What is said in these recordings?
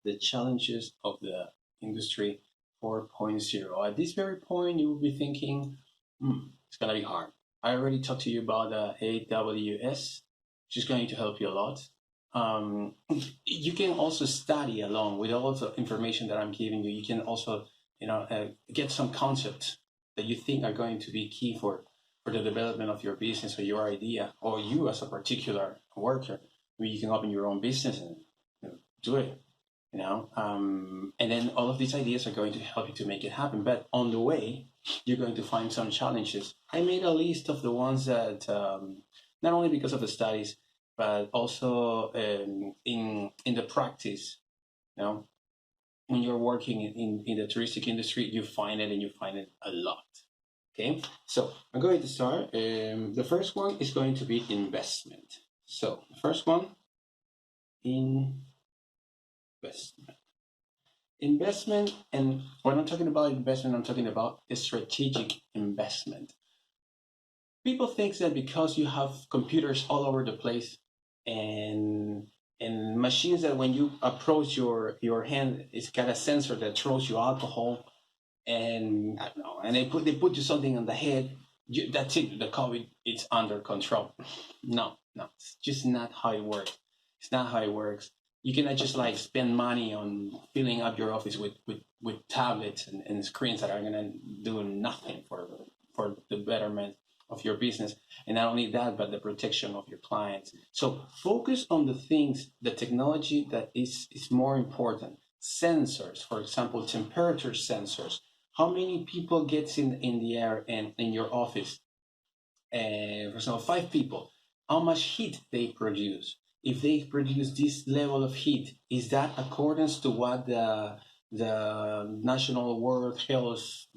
the challenges of the industry 4.0. At this very point, you will be thinking, it's going to be hard. I already talked to you about the AWS, which is going to help you a lot. You can also study along with all of the information that I'm giving you. You can also, get some concepts that you think are going to be key for the development of your business or your idea, or you as a particular worker. Where you can open your own business and do it. And then all of these ideas are going to help you to make it happen. But on the way, you're going to find some challenges. I made a list of the ones that, not only because of the studies, but also in the practice. When you're working in the touristic industry, you find it, and you find it a lot. Okay, so I'm going to start. The first one is going to be investment. So the first one, investment. Investment, and when I'm talking about investment, I'm talking about a strategic investment. People think that because you have computers all over the place and machines that when you approach your hand, it's got a sensor that throws you alcohol, and I don't know, and they put you something on the head. That's it. The COVID, it's under control. No, it's just not how it works. It's not how it works. You cannot just like spend money on filling up your office with tablets and screens that are gonna do nothing for the betterment of your business. And not only that, but the protection of your clients. So focus on the things, the technology that is more important. Sensors, for example, temperature sensors. How many people gets in the air and in your office? For example, 5 people. How much heat they produce? If they produce this level of heat, is that accordance to what the National World Health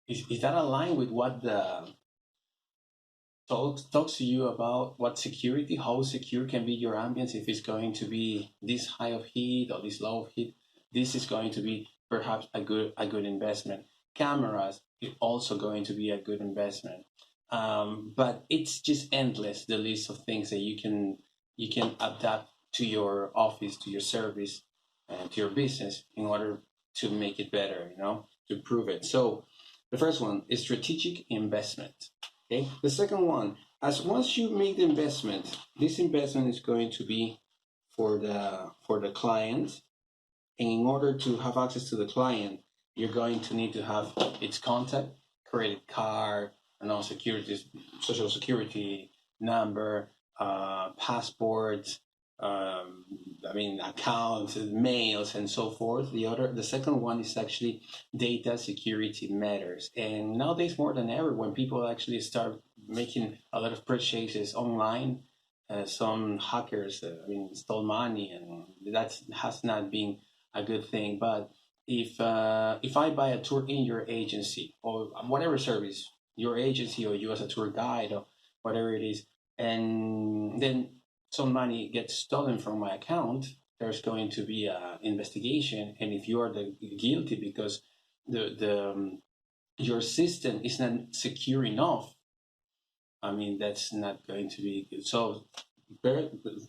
is that aligned with what the talks to you about what security, how secure can be your ambience if it's going to be this high of heat or this low of heat? This is going to be perhaps a good investment. Cameras is also going to be a good investment. But it's just endless, the list of things that you can adapt to your office, to your service, and to your business in order to make it better, to improve it. So the first one is strategic investment. Okay. The second one, once you make the investment, this investment is going to be for the client. And in order to have access to the client, you're going to need to have its contact, credit card, and all securities, social security number, passports, accounts, mails, and so forth. The second one is actually data security matters. And nowadays, more than ever, when people actually start making a lot of purchases online, some hackers, stole money, and that has not been a good thing. But if I buy a tour in your agency or whatever service, your agency or you as a tour guide or whatever it is, and then some money gets stolen from my account, there's going to be an investigation. And if you are the guilty because your system is not secure enough, that's not going to be good. So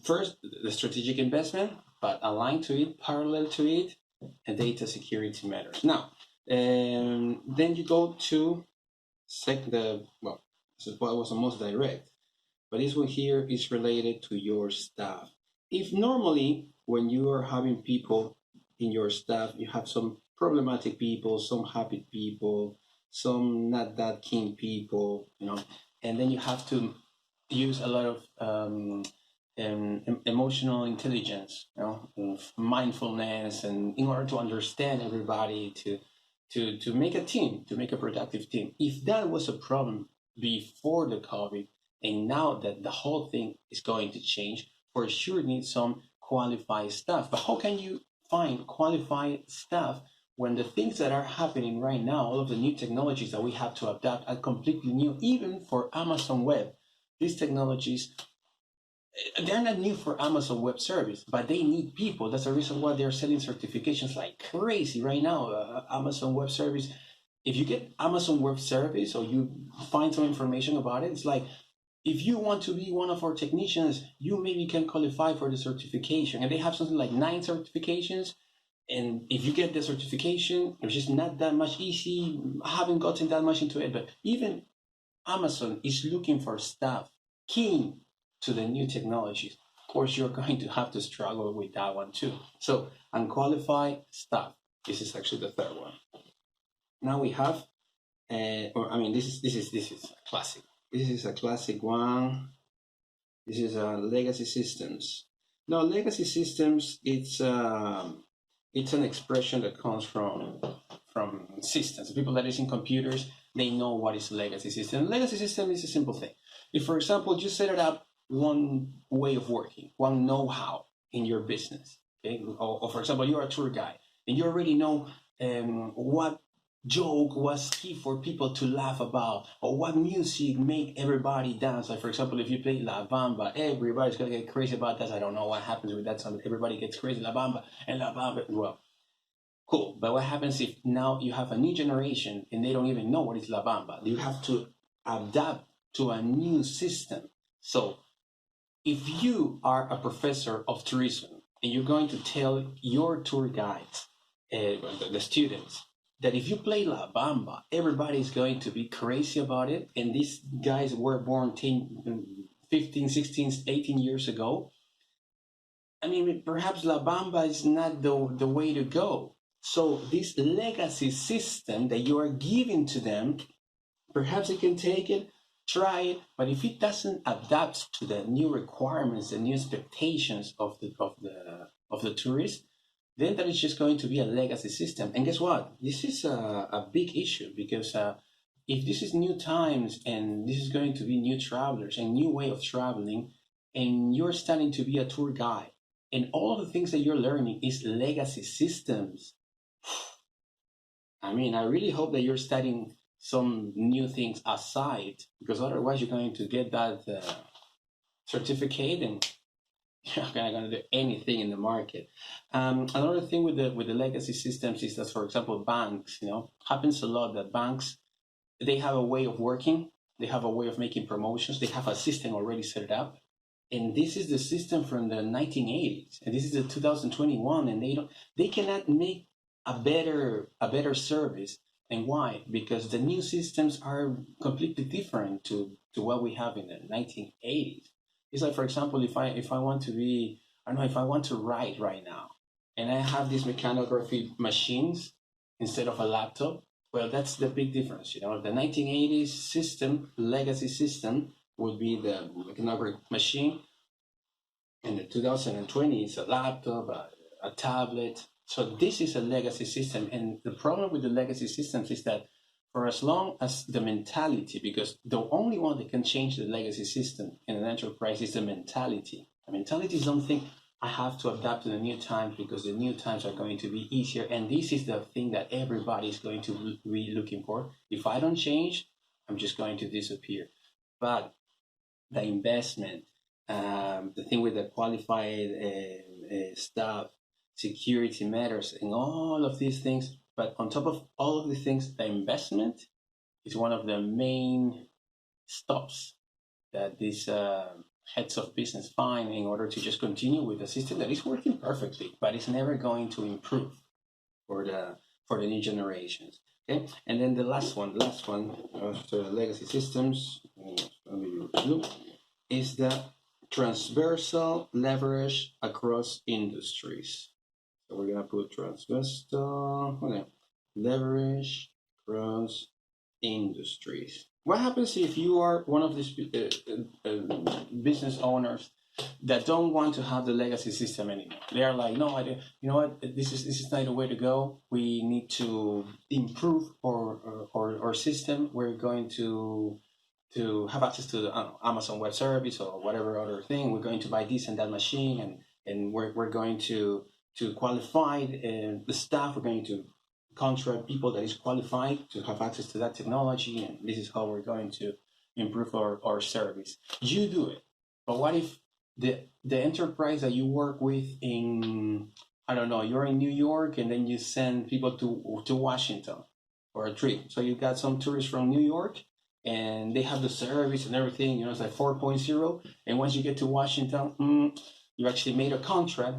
first, the strategic investment, but aligned to it, parallel to it, and data security matters. Now, then you go to this is what was the most direct, but this one here is related to your staff. If normally when you are having people in your staff, you have some problematic people, some happy people, some not that keen people, and then you have to use a lot of emotional intelligence, mindfulness, and in order to understand everybody, to make a team, to make a productive team. If that was a problem before the COVID, and now that the whole thing is going to change, for sure need some qualified staff. But how can you find qualified staff when the things that are happening right now, all of the new technologies that we have to adapt are completely new, even for Amazon Web? These technologies, they're not new for Amazon Web Service, but they need people. That's the reason why they're selling certifications like crazy right now. Amazon Web Service, if you get Amazon Web Service or you find some information about it, it's like if you want to be one of our technicians, you maybe can qualify for the certification. And they have something like 9 certifications. And if you get the certification, which is not that much easy, I haven't gotten that much into it, but even Amazon is looking for staff keen to the new technologies. Of course, you're going to have to struggle with that one too. So unqualified staff. This is actually the third one. Now we have, this is a classic. This is a classic one. This is legacy systems. Now, legacy systems, it's an expression that comes from systems. People that is in computers, they know what is a legacy system. Legacy system is a simple thing. If, for example, you set it up one way of working, one know-how in your business, okay? Or for example, you're a tour guide and you already know what joke was key for people to laugh about, or what music make everybody dance. Like, for example, if you play La Bamba, everybody's gonna get crazy about that. I don't know what happens with that song, but everybody gets crazy. La Bamba and La Bamba. Well, cool. But what happens if now you have a new generation and they don't even know what is La Bamba? You have to adapt to a new system. So if you are a professor of tourism and you're going to tell your tour guides, the students, that if you play La Bamba, everybody's going to be crazy about it. And these guys were born 10, 15, 16, 18 years ago. I mean, perhaps La Bamba is not the way to go. So this legacy system that you are giving to them, perhaps they can take it, try it, but if it doesn't adapt to the new requirements, the new expectations of the tourist, then that is just going to be a legacy system. And guess what? This is a big issue because if this is new times and this is going to be new travelers and new way of traveling, and you're starting to be a tour guide, and all of the things that you're learning is legacy systems. I mean, I really hope that you're studying some new things aside, because otherwise you're going to get that certificate and you're not going to do anything in the market. Another thing with the legacy systems is that, for example, banks, happens a lot that banks, they have a way of working, they have a way of making promotions, they have a system already set up. And this is the system from the 1980s, and this is the 2021, and they cannot make a better service. And why? Because the new systems are completely different to what we have in the 1980s. It's like, for example, if I want to be, I don't know, if I want to write right now, and I have these mechanography machines instead of a laptop, well, that's the big difference. The 1980s system, legacy system, would be the mechanography machine, and the 2020 is a laptop, a tablet. So this is a legacy system, and the problem with the legacy systems is that for as long as the mentality, because the only one that can change the legacy system in an enterprise is the mentality. The mentality is something I have to adapt to the new times because the new times are going to be easier, and this is the thing that everybody is going to be looking for. If I don't change, I'm just going to disappear. But the investment, the thing with the qualified staff, security matters, and all of these things. But on top of all of these things, the investment is one of the main stops that these heads of business find in order to just continue with a system that is working perfectly, but it's never going to improve for the new generations. Okay, and then the last one after legacy systems is the transversal leverage across industries. So we're gonna put transversal leverage across industries. What happens if you are one of these business owners that don't want to have the legacy system anymore? They are like, no, you know what? This is not the way to go. We need to improve our system. We're going to have access to the Amazon Web Service or whatever other thing. We're going to buy this and that machine, and we're going to qualify the staff. We're going to contract people that is qualified to have access to that technology, and this is how we're going to improve our service. You do it, but what if the enterprise that you work with in, I don't know, you're in New York and then you send people to Washington for a trip. So you got some tourists from New York and they have the service and everything. You know, it's like 4.0. And once you get to Washington, you actually made a contract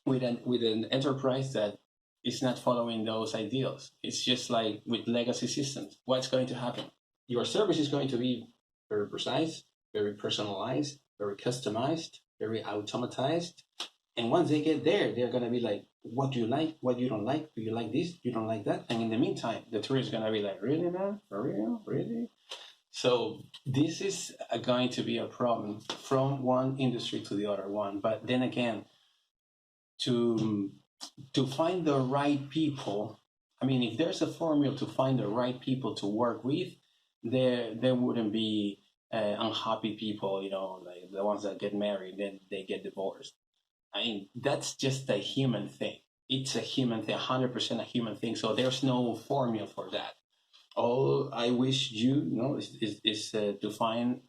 with an enterprise that is not following those ideals. It's just like with legacy systems. What's going to happen? Your service is going to be very precise, very personalized, very customized, very automatized. And once they get there, they're going to be like, what do you like? What you don't like? Do you like this? You don't like that? And in the meantime, the tourist is going to be like, really, man? For real? Really? So this is going to be a problem from one industry to the other one. But then again, to find the right people, I mean, if there's a formula to find the right people to work with, there wouldn't be unhappy people, you know, like the ones that get married, then they get divorced. I mean, that's just a human thing. It's a human thing, 100% a human thing. So there's no formula for that. All I wish you know is to find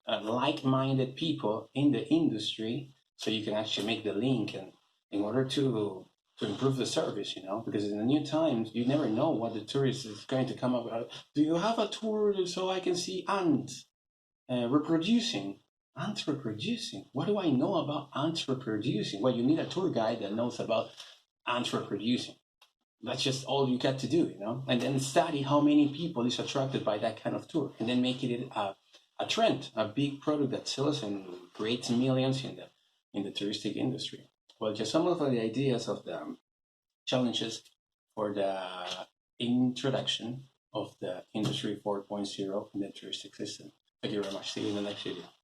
like-minded people in the industry, so you can actually make the link, and in order to improve the service, you know, because in the new times you never know what the tourist is going to come up with. Do you have a tour so I can see ants reproducing? Ants reproducing. What do I know about ants reproducing? Well, you need a tour guide that knows about ants reproducing. That's just all you got to do, you know, and then study how many people is attracted by that kind of tour, and then make it a trend, a big product that sells and creates millions in the touristic industry. Well, just some of the ideas of the challenges for the introduction of the Industry 4.0 in the touristic system. Thank you very much. See you in the next video.